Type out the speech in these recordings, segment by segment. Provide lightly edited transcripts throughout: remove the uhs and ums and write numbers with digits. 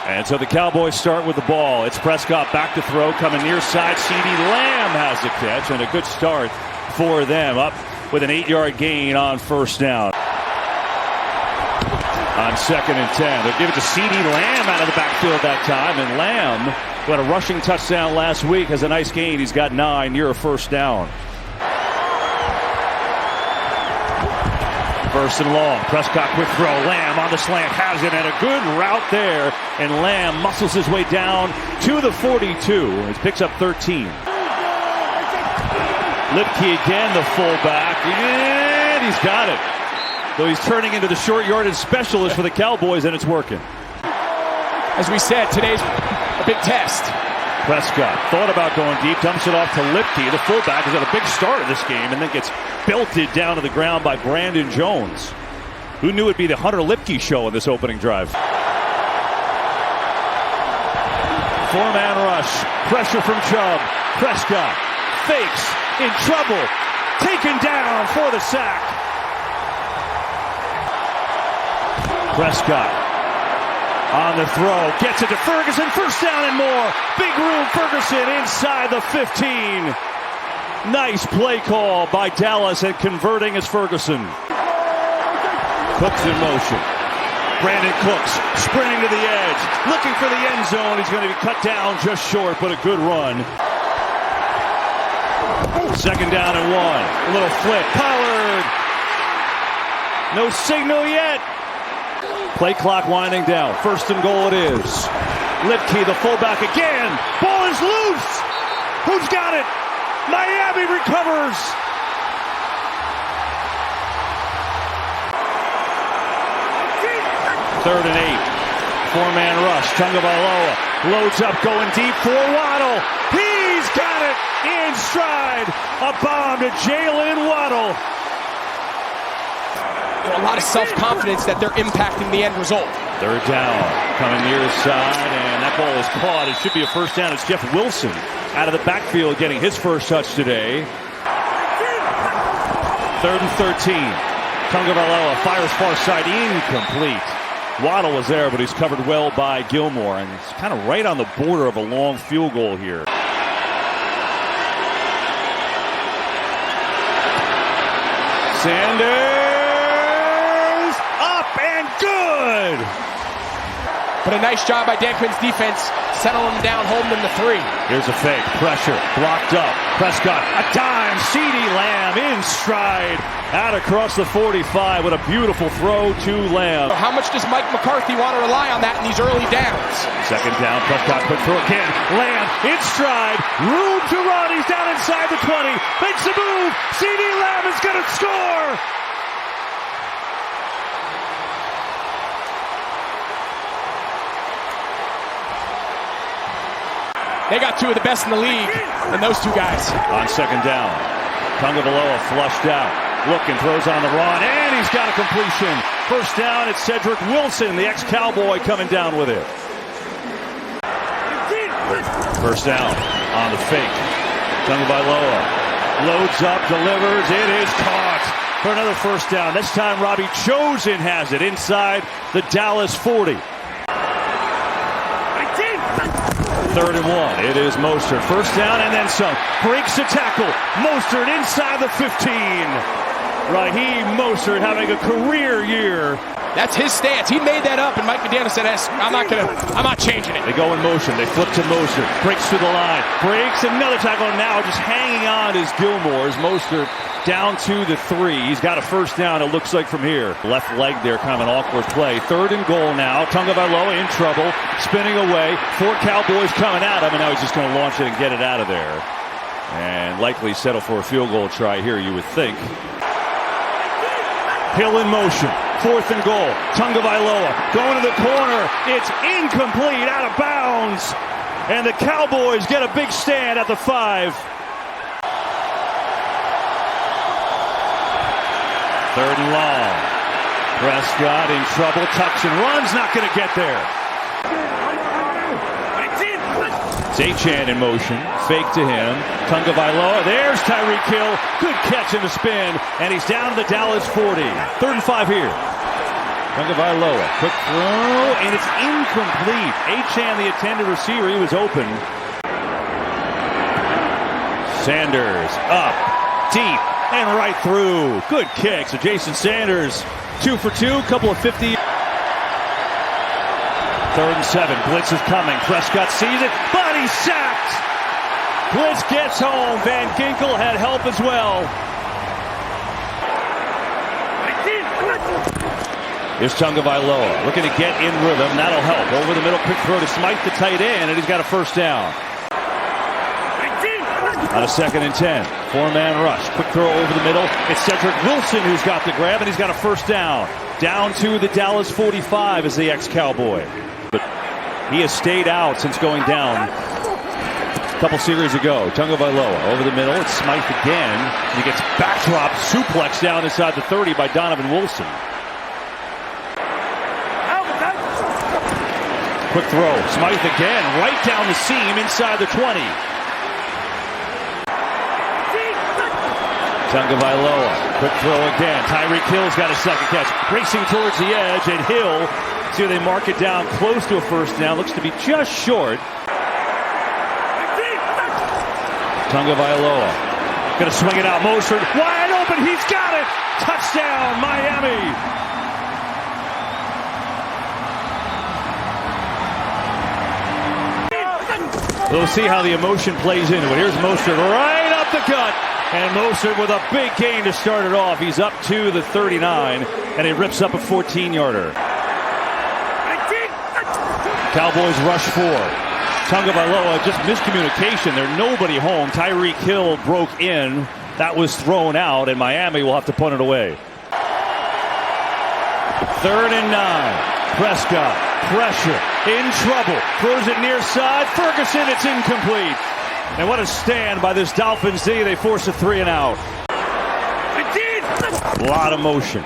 And so the Cowboys start with the ball. It's Prescott back to throw, coming near side. CeeDee Lamb has the catch, and a good start for them. Up with an 8-yard gain on first down. On 2nd and 10. They'll give it to CeeDee Lamb out of the backfield that time. And Lamb, who had a rushing touchdown last week, has a nice gain. He's got 9 near a first down. First and long. Prescott quick throw. Lamb on the slant. Has it, and a good route there. And Lamb muscles his way down to the 42. He picks up 13. Lipke again, the fullback. And he's got it. Though he's turning into the short yardage specialist for the Cowboys, and it's working. As we said, today's a big test. Prescott thought about going deep, dumps it off to Lipke. The fullback has had a big start of this game and then gets belted down to the ground by Brandon Jones. Who knew it'd be the Hunter Lipke show in this opening drive? Four-man rush. Pressure from Chubb. Prescott fakes, in trouble. Taken down for the sack. Prescott on the throw, gets it to Ferguson, first down and more. Big room, Ferguson inside the 15. Nice play call by Dallas, and converting is Ferguson. Cooks in motion. Brandon Cooks sprinting to the edge, looking for the end zone. He's going to be cut down just short, but a good run. 2nd down and 1. A little flip. Pollard. No signal yet. Play clock winding down. 1st and goal it is. Lipke, the fullback again. Ball is loose. Who's got it? Miami recovers. Third and 8. Four-man rush. Tagovailoa loads up, going deep for Waddle. He's got it in stride. A bomb to Jalen Waddle. A lot of self-confidence that they're impacting the end result. 3rd down, coming near side, and that ball is caught. It should be a first down. It's Jeff Wilson out of the backfield getting his first touch today. 3rd and 13. Tagovailoa fires far side, incomplete. Waddle was there, but he's covered well by Gilmore, and it's kind of right on the border of a long field goal here. Sanders! Good! But a nice job by Dan Quinn's defense, settling them down, holding them to 3. Here's a fake, pressure, blocked up. Prescott, a dime, CeeDee Lamb in stride, out across the 45 with a beautiful throw to Lamb. How much does Mike McCarthy want to rely on that in these early downs? 2nd down, Prescott quick throw again. Lamb in stride, room to run. He's down inside the 20, makes the move. CeeDee Lamb is going to score. They got 2 of the best in the league, and those 2 guys. On 2nd down, Tagovailoa flushed out, looking, throws on the run, and he's got a completion. First down, it's Cedric Wilson, the ex-Cowboy, coming down with it. First down on the fake. Tagovailoa loads up, delivers, it is caught for another first down. This time Robbie Chosen has it inside the Dallas 40. 3rd and 1. It is Mostert. First down and then some. Breaks the tackle. Mostert inside the 15. Raheem Mostert having a career year. That's his stance. He made that up, and Mike McDaniel said, I'm not changing it. They go in motion. They flip to Mostert. Breaks through the line. Breaks another tackle. Now just hanging on is Gilmore as Mostert down to the 3. He's got a first down, it looks like, from here. Left leg there, kind of an awkward play. 3rd and goal now. Tagovailoa in trouble. Spinning away. 4 Cowboys coming at him, and now he's just going to launch it and get it out of there. And likely settle for a field goal try here, you would think. Hill in motion. 4th and goal. Tagovailoa going to the corner. It's incomplete, out of bounds. And the Cowboys get a big stand at the 5. 3rd and long. Prescott in trouble. Tucks and runs. Not going to get there. Zachan in motion. Fake to him. Tagovailoa. There's Tyreek Hill. Good catch in the spin. And he's down to the Dallas 40. 3rd and 5 here. Tagovailoa, quick throw, and it's incomplete. Achane, the intended receiver, he was open. Sanders up, deep, and right through. Good kick. So Jason Sanders, 2 for 2, couple of 50. 3rd and 7. Blitz is coming. Prescott sees it, but he's sacked. Blitz gets home. Van Ginkel had help as well. Here's Tagovailoa looking to get in rhythm. That'll help. Over the middle, quick throw to Smythe, the tight end, and he's got a first down. On a 2nd and 10. 4-man rush. Quick throw over the middle. It's Cedric Wilson who's got the grab, and he's got a first down. Down to the Dallas 45 as the ex-Cowboy. But he has stayed out since going down a couple series ago. Tagovailoa over the middle. It's Smythe again. And he gets backdrop suplex down inside the 30 by Donovan Wilson. Quick throw. Smythe again. Right down the seam inside the 20. Tagovailoa, quick throw again. Tyreek Hill's got a second catch. Racing towards the edge, and Hill, see they mark it down close to a first down. Looks to be just short. Tagovailoa, gonna swing it out. Mostert, wide open, he's got it! Touchdown, Miami! We'll see how the emotion plays into it. Here's Mostert right up the gut. And Mostert with a big gain to start it off. He's up to the 39, and he rips up a 14-yarder. Cowboys rush 4. Tagovailoa, just miscommunication. There's nobody home. Tyreek Hill broke in. That was thrown out, and Miami will have to punt it away. 3rd and 9. Prescott, pressure, in trouble. Throws it near side. Ferguson, it's incomplete. And what a stand by this Dolphins D. They force a 3 and out. A lot of motion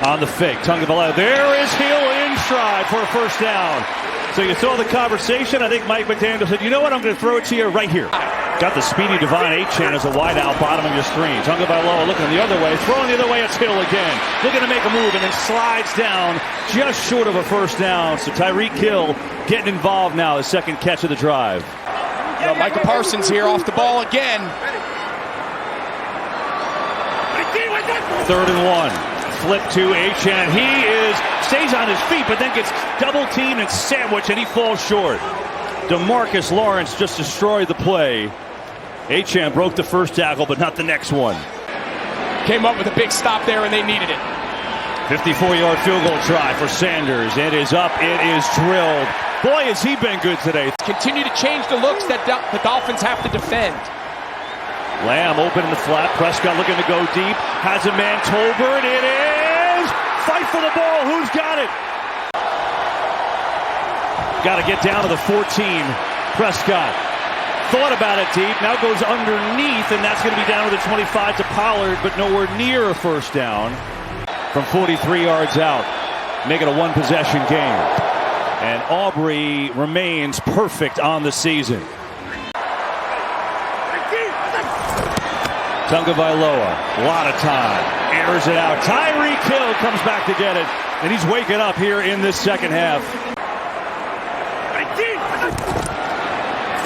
on the fake. Tagovailoa. There is Hill in stride for a first down. So you saw the conversation. I think Mike McDaniel said, you know what, I'm going to throw it to you right here. Got the speedy Devon Achane as a wide out bottom of your screen. Tagovailoa looking the other way. Throwing the other way, it's Hill again. Looking to make a move and then slides down just short of a first down. So Tyreek Hill getting involved now. His second catch of the drive. Michael Parsons here off the ball again. 3rd and 1. Flip to Achane. He stays on his feet, but then gets double teamed and sandwiched, and he falls short. DeMarcus Lawrence just destroyed the play. Achane broke the first tackle, but not the next one. Came up with a big stop there, and they needed it. 54-yard field goal try for Sanders. It is up. It is drilled. Boy, has he been good today. Continue to change the looks that the Dolphins have to defend. Lamb open in the flat. Prescott looking to go deep. Has a man. Tolbert. It is. Fight for the ball. Who's got it? Got to get down to the 14. Prescott thought about it deep. Now goes underneath, and that's going to be down to the 25 to Pollard, but nowhere near a first down from 43 yards out. Make it a one-possession game. And Aubrey remains perfect on the season. Tagovailoa, a lot of time, airs it out. Tyreek Hill comes back to get it, and he's waking up here in this second half.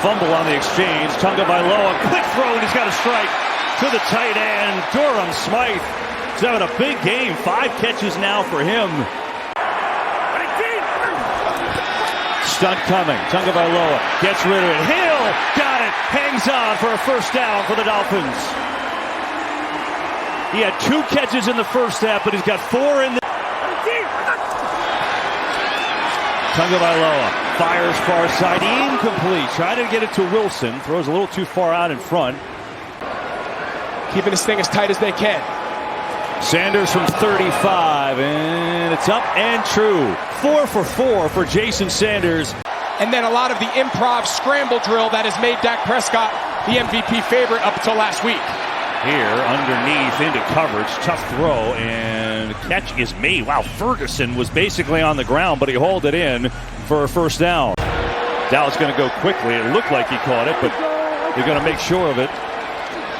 Fumble on the exchange. Tagovailoa, quick throw, and he's got a strike to the tight end. Durham Smythe. He's having a big game. 5 catches now for him. Stunt coming. Tagovailoa gets rid of it. Hill got it. Hangs on for a first down for the Dolphins. He had 2 catches in the first half, but he's got 4 in the... Tagovailoa fires far side. Incomplete. Trying to get it to Wilson. Throws a little too far out in front. Keeping this thing as tight as they can. Sanders from 35, and it's up and true. 4 for 4 for Jason Sanders. And then a lot of the improv scramble drill that has made Dak Prescott the MVP favorite up until last week. Here, underneath, into coverage, tough throw, and catch is made. Wow, Ferguson was basically on the ground, but he hauled it in for a first down. Dallas going to go quickly. It looked like he caught it, but they're going to make sure of it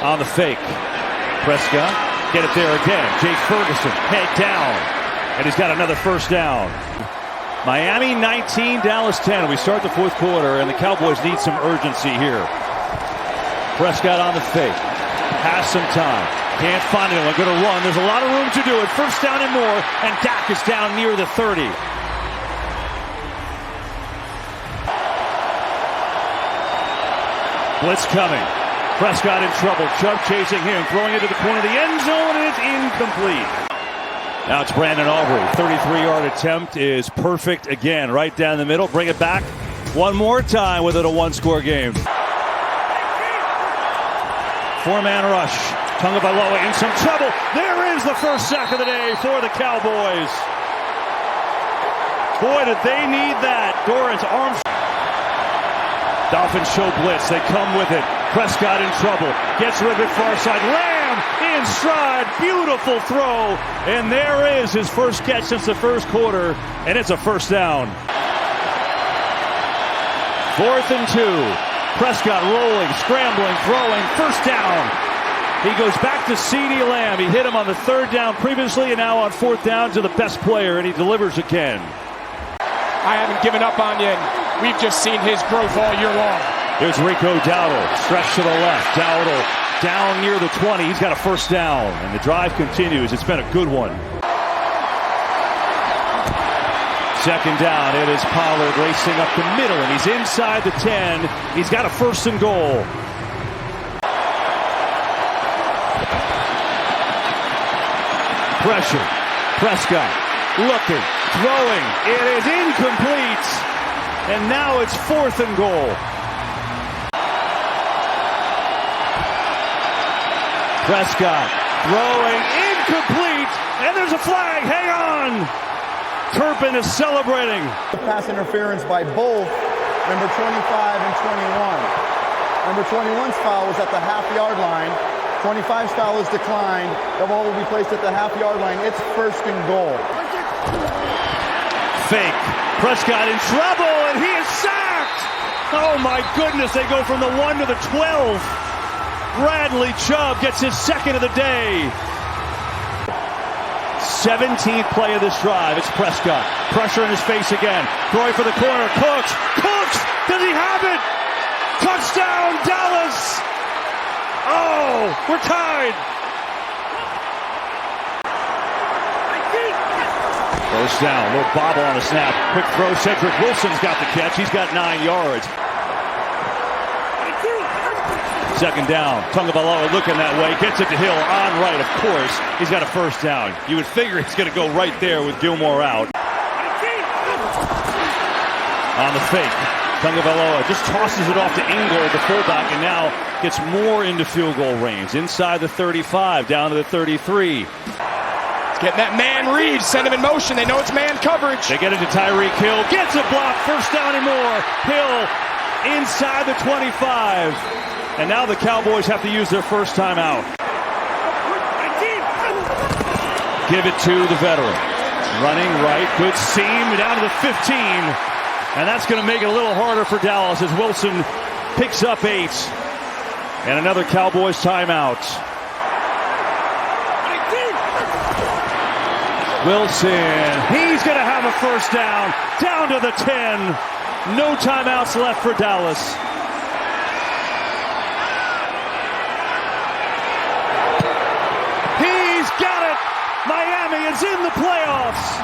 on the fake. Prescott, get it there again. Jake Ferguson, head down. And he's got another first down. Miami 19, Dallas 10. We start the fourth quarter, and the Cowboys need some urgency here. Prescott on the fake. Has some time. Can't find anyone. Going to run. There's a lot of room to do it. First down and more, and Dak is down near the 30. Blitz coming. Prescott in trouble. Chubb chasing him, throwing it to the corner of the end zone, and it's incomplete. Now it's Brandon Aubrey. 33-yard attempt is perfect again, right down the middle. Bring it back one more time with it a one-score game. Four-man rush. Tagovailoa in some trouble. There is the first sack of the day for the Cowboys. Boy, did they need that. Doran's arms. Dolphins show blitz. They come with it. Prescott in trouble. Gets rid of it far side. Lamb in stride. Beautiful throw. And there is his first catch since the first quarter. And it's a first down. 4th and 2. Prescott rolling, scrambling, throwing. First down. He goes back to CeeDee Lamb. He hit him on the third down previously, and now on fourth down to the best player, and he delivers again. I haven't given up on you. We've just seen his growth all year long. Here's Rico Dowdle, stretch to the left. Dowdle down near the 20. He's got a first down, and the drive continues. It's been a good one. Second down, it is Pollard racing up the middle, and he's inside the 10. He's got a first and goal. Pressure. Prescott looking, throwing. It is incomplete. And now it's 4th and goal. Prescott throwing, incomplete. And there's a flag. Hang on. Turpin is celebrating. Pass interference by both number 25 and 21. Number 21's foul was at the half-yard line. 25's foul is declined. The ball will be placed at the half-yard line. It's 1st and goal. Fake. Prescott in trouble, and he is sacked. Oh, my goodness. They go from the 1 to the 12. Bradley Chubb gets his second of the day. 17th play of this drive. It's Prescott. Pressure in his face again. Throwing for the corner. Cooks. Does he have it? Touchdown, Dallas. Oh, we're tied. First down. Little bobble on a snap. Quick throw. Cedric Wilson's got the catch. He's got 9 yards. Second down. Tagovailoa looking that way. Gets it to Hill on right, of course. He's got a first down. You would figure he's going to go right there with Gilmore out. On the fake. Tagovailoa just tosses it off to Ingold, the fullback, and now gets more into field goal range. Inside the 35, down to the 33. Getting that man read, send him in motion. They know it's man coverage. They get it to Tyreek Hill. Gets a block. First down and more. Hill inside the 25. And now the Cowboys have to use their first timeout. Give it to the veteran. Running right. Good seam down to the 15. And that's going to make it a little harder for Dallas as Wilson picks up 8. And another Cowboys timeout. Wilson, he's going to have a first down to the 10. No timeouts left for Dallas. He's got it. Miami is in the playoffs.